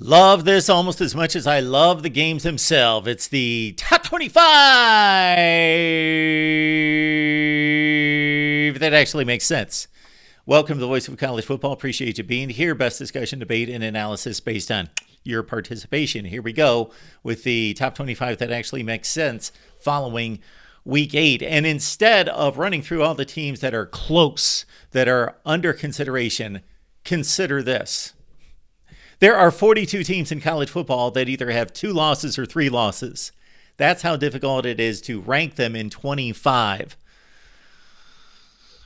Love this almost as much as I love the games themselves. It's the top 25 that actually makes sense. Welcome to the Voice of College Football. Appreciate you being here. Best discussion, debate, and analysis based on your participation. Here we go with the top 25 that actually makes sense following Week 8. And instead of running through all the teams that are close, that are under consideration, consider this. There are 42 teams in college football that either have 2 losses or 3 losses. That's how difficult it is to rank them in 25.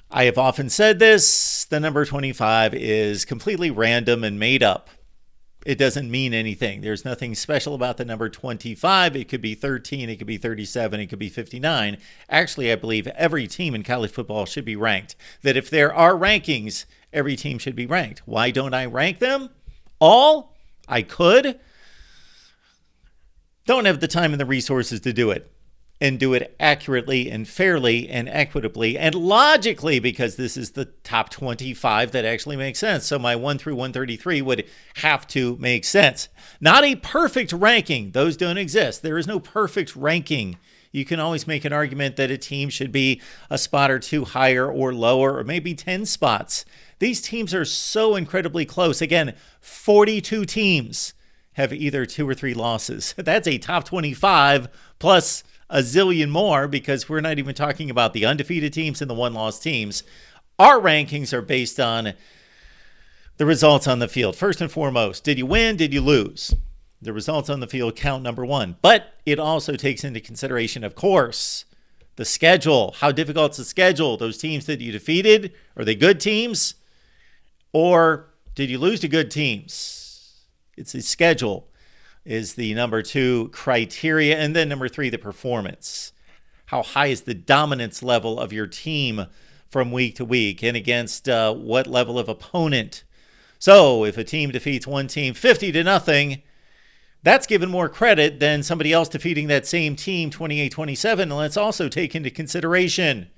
I have often said this, the number 25 is completely random and made up. It doesn't mean anything. There's nothing special about the number 25. It could be 13, it could be 37, it could be 59. Actually, I believe every team in college football should be ranked. That if there are rankings, every team should be ranked. Why don't I rank them? All? I could. Don't have the time and the resources to do it. And do it accurately and fairly and equitably and logically, because this is the top 25 that actually makes sense. So my 1 through 133 would have to make sense. Not a perfect ranking. Those don't exist. There is no perfect ranking. You can always make an argument that a team should be a spot or 2 higher or lower, or maybe 10 spots. These teams are so incredibly close. Again, 42 teams have either 2 or 3 losses. That's a top 25 plus a zillion more, because we're not even talking about the undefeated teams and the 1-loss teams. Our rankings are based on the results on the field. First and foremost, did you win? Did you lose? The results on the field count number 1. But it also takes into consideration, of course, the schedule. How difficult is the schedule? Those teams that you defeated, are they good teams? Or did you lose to good teams? It's the schedule is the number 2 criteria. And then number 3, the performance. How high is the dominance level of your team from week to week and against what level of opponent? So if a team defeats one team 50-0, that's given more credit than somebody else defeating that same team 28-27. And let's also take into consideration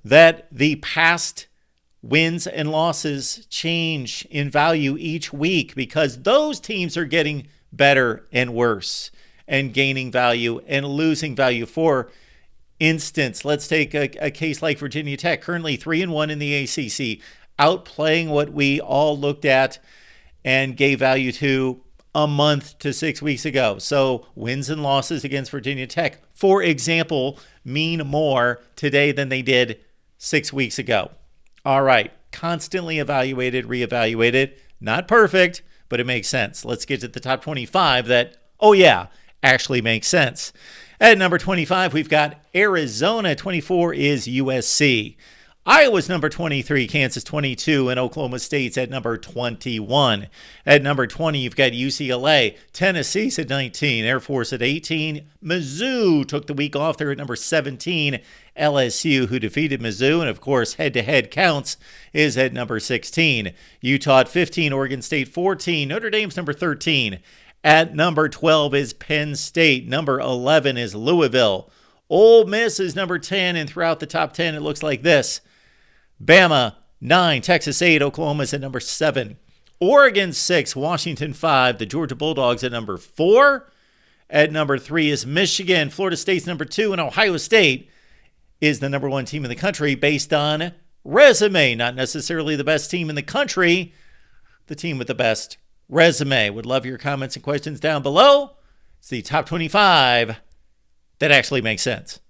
that the past wins and losses change in value each week, because those teams are getting better and worse and gaining value and losing value. For instance, let's take a case like Virginia Tech, currently 3-1 in the ACC, outplaying what we all looked at and gave value to a month to 6 weeks ago. So wins and losses against Virginia Tech, for example, mean more today than they did 6 weeks ago. All right, constantly evaluated, reevaluated, not perfect, but it makes sense. Let's get to the top 25 that, oh yeah, actually makes sense. At number 25, we've got Arizona. 24 is USC. Iowa's number 23, Kansas 22, and Oklahoma State's at number 21. At number 20, you've got UCLA. Tennessee's at 19, Air Force at 18. Mizzou took the week off. They're at number 17. LSU, who defeated Mizzou, and of course head-to-head counts, is at number 16. Utah at 15, Oregon State 14. Notre Dame's number 13. At number 12 is Penn State. Number 11 is Louisville. Ole Miss is number 10, and throughout the top 10, it looks like this. Bama, 9. Texas, 8. Oklahoma's at number 7. Oregon, 6. Washington, 5. The Georgia Bulldogs at number 4. At number 3 is Michigan. Florida State's number 2. And Ohio State is the number 1 team in the country based on resume. Not necessarily the best team in the country, the team with the best resume. Would love your comments and questions down below. It's the top 25 that actually makes sense.